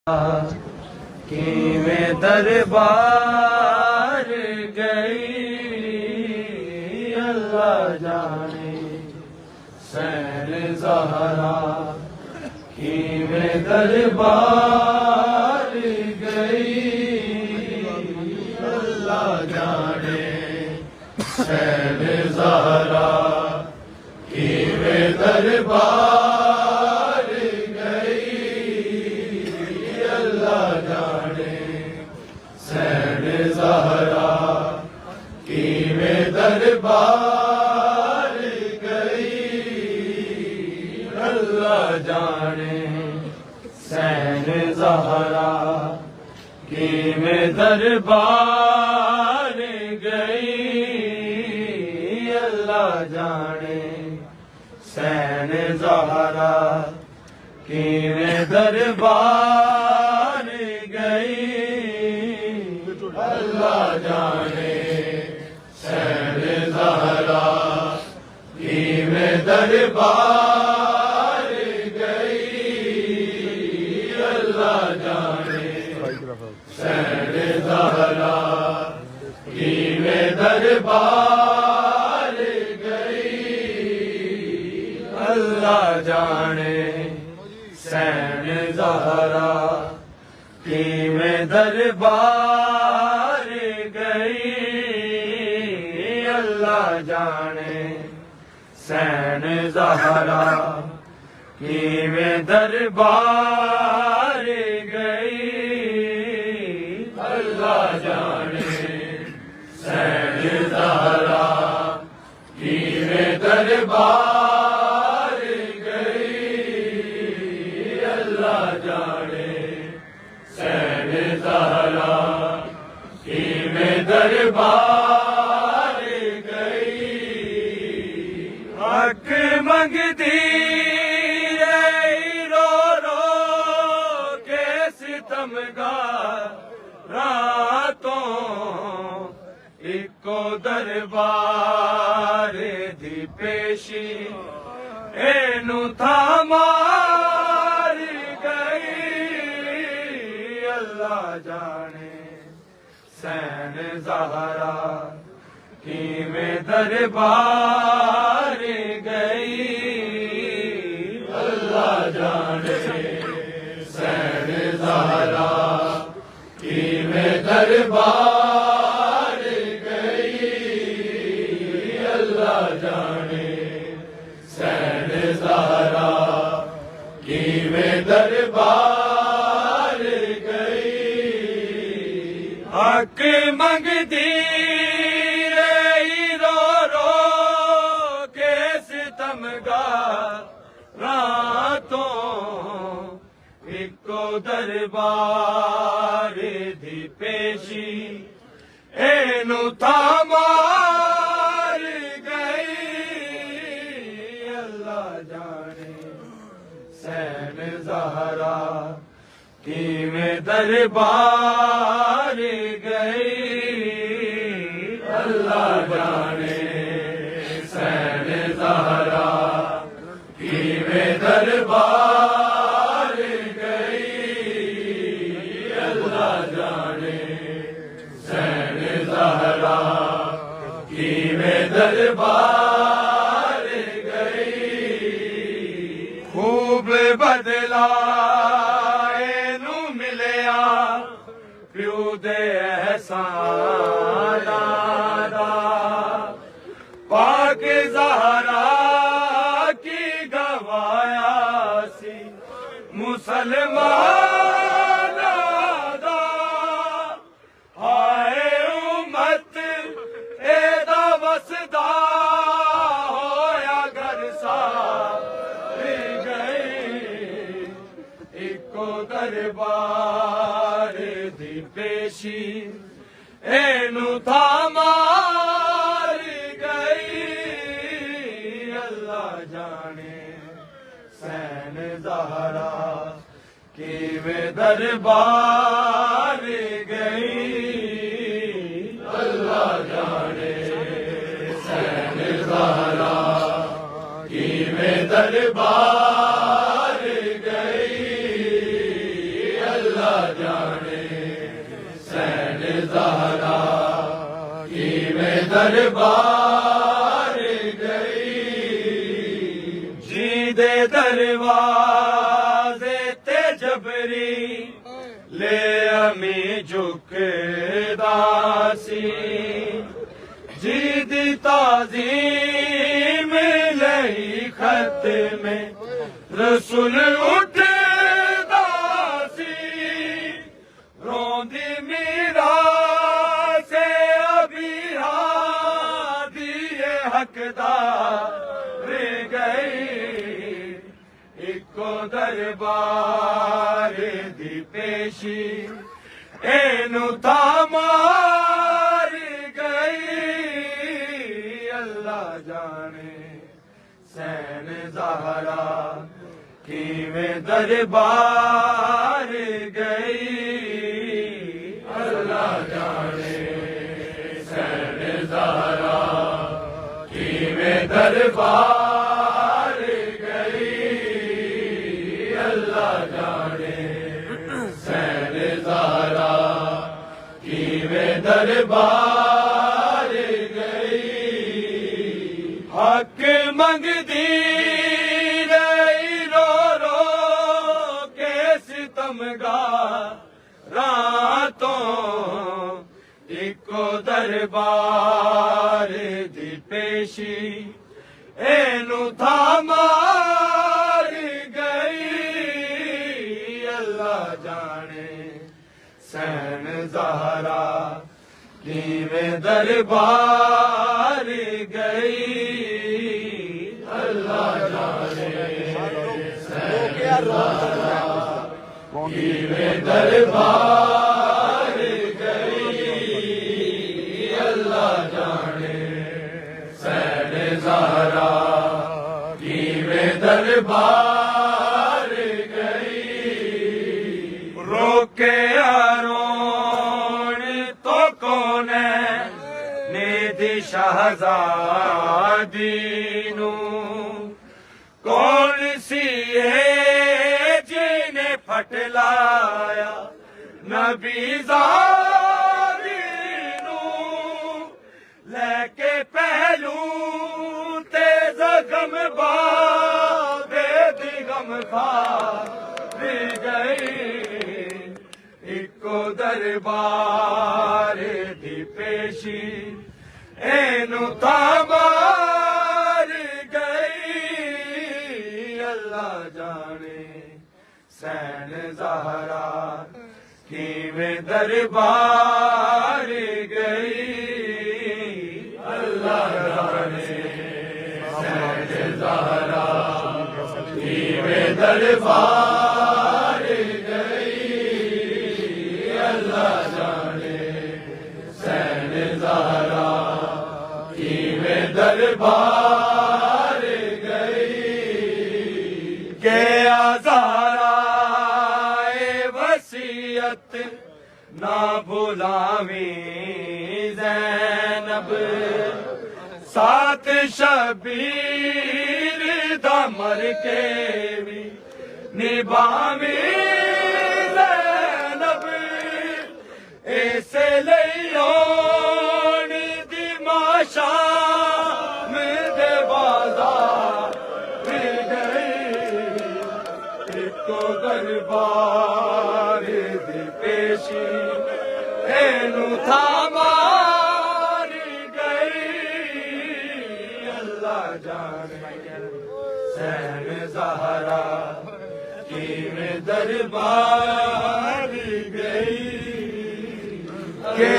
کہ میں دربار گئی اللہ جانے سین زہرا کہ میں دربار گئی اللہ جانے سین زہرا کہ میں دربار زہرا کہ میں دربار گئی اللہ جانے سین زہرا کہ میں دربار گئی اللہ جانے سین زہرا کہ میں دربار گئی اللہ جانے سین زہرا کہ میں دربار گئی اللہ جانے سین زہرا کہ میں دربار گئی اللہ جانے سین زہرا کہ میں دربار گئی اللہ جانے سین زہرا کہ میں دربار گئی اللہ جانے سین زہرا کہ میں دربار گئی اللہ جانے سین زہرا کہ میں دربار گئی حق منگتی رہی رو رو کے ستمگار راتوں ایکو دربار دی پیشی اینو تھامار گئی اللہ جانے سین زہرا کہ میں دربار گئی اللہ جانے سین زہرا کہ میں دربار گئی اللہ جانے سین زہرا کہ میں دربار حق منگتی رہی رو رو کے ستمگار راتوں ایکو دربار دی پیشی اینو تھامار گئی اللہ جانے سین زہرا کہ میں دربار گئی اللہ جانے سین زہرا کہ میں دربار گئی اللہ جانے سین زہرا کہ میں دربار گئی خوب بدلا پیو دے احسان دا پاک زہرا کی گوایا سی مسلمان دا ہائے امت ایدا وسدا ہویا گر ساری گئی ایکو دربار دی پیشی اینو تھامار گئی اللہ جانے سین زہرا کہ میں دربار گئی اللہ جانے سین زہرا کہ میں دربار گئی اللہ جانے حسین زہرا کی میں دربار گئی جی دے دروازے تے جبری لے امی جھکدا سی جی دی تعظیم لئی خط میں رسول اٹھدا سی روندی میرا سے ابھی ہادی حقدار گئی اکو دربار دی پیشی اینو تھامار گئی اللہ جانے حسین زہرا کیویں دربار گئی اللہ جانے حسین زہرا کیویں دربار گئی اللہ جانے حسین زہرا کیویں دربار گئی حق منگدی رہی رو رو کے ستمگاراں تو اکو دربار دی پیشی اینو تھامار گئی اللہ جانے حسین زہرا کیویں دربار گئی اللہ جانے حسین زہرا کیویں دربار گئی اللہ جانے حسین زہرا کیویں دربار گئی روکے شہزادی نو کون سی ہے جنہیں پھٹلایا نبی زادی نو لے کے پہلو تے زخم بابے دی غم خار گئی اکو دربار دی پیشی اینو تھامار گئی اللہ جانے حسین زہرا کیویں دربار گئی اللہ جانے حسین زہرا کیویں دربار گئی اللہ جانے حسین زہرا دربار گئی کہ آزارائے وصیت نہ بھلاویں زینب ساتھ شبیر دا مر کے بھی نبھاویں زینب ایسے لیون دی شام دے بازار گئی اکو دربار دی پیشی اینو تھامار گئی اللہ جانے حسین زہرا کیویں دربار گئی کہ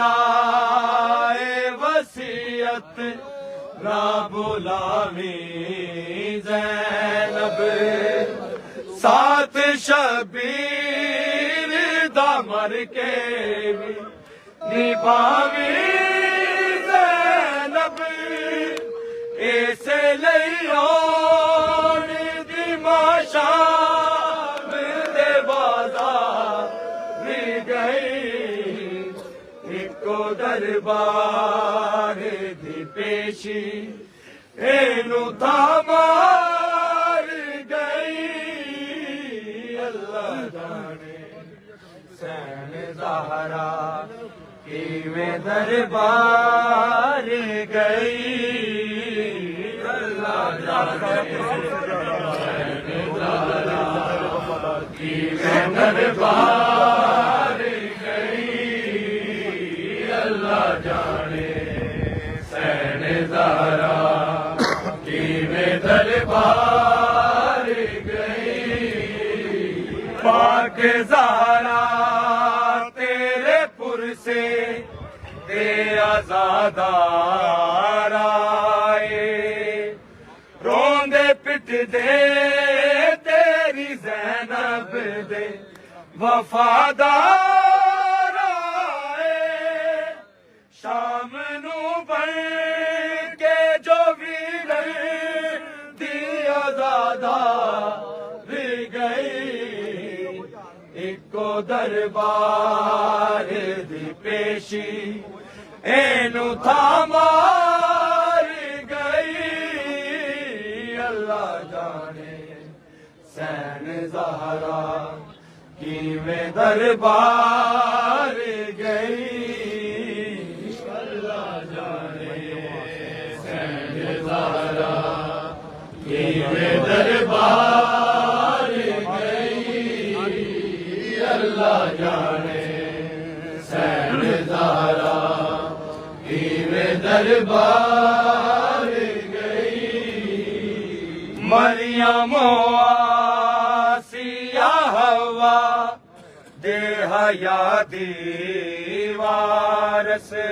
آزارائے وصیت نہ بھلاویں زینب ساتھ شبیر دا مر کے بھی نبھاویں زینب ایسے لیون دی شام دے بازار گئی اکو دربار دی پیشی اینو تھامار گئی اللہ جانے جانے حسین زہرا کیویں دربار گئی اللہ جانے حسین زہرا کیویں دربار گئی اللہ جانے حسین زہرا کیویں دربار گئی پاک زہرا تیرے پر سے دے آزادار آئے روندے پٹ دے تیری زینب دے وفادار آئے شام نو بن کے جو ویل دی آزادار گئی ایکو دربار دی پیشی اینو تھامار گئی اللہ جانے حسین زہرا کیویں دربار گئی اللہ جانے حسین زہرا کیویں دربار اللہ جانے حسین زہرا کیویں دربار گئی مریم و آسیہ حوا دے حیا دیوار سے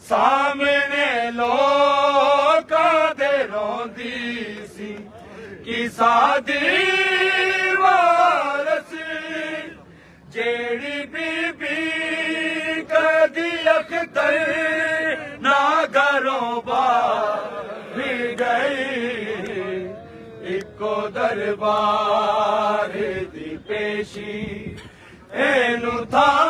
سامنے لوکاں دے روندی سی کسا دیوار سی جیڑی بی بی کدی اختر نہ گھروں باہر گئی ایکو دربار دی پیشی اینو تھا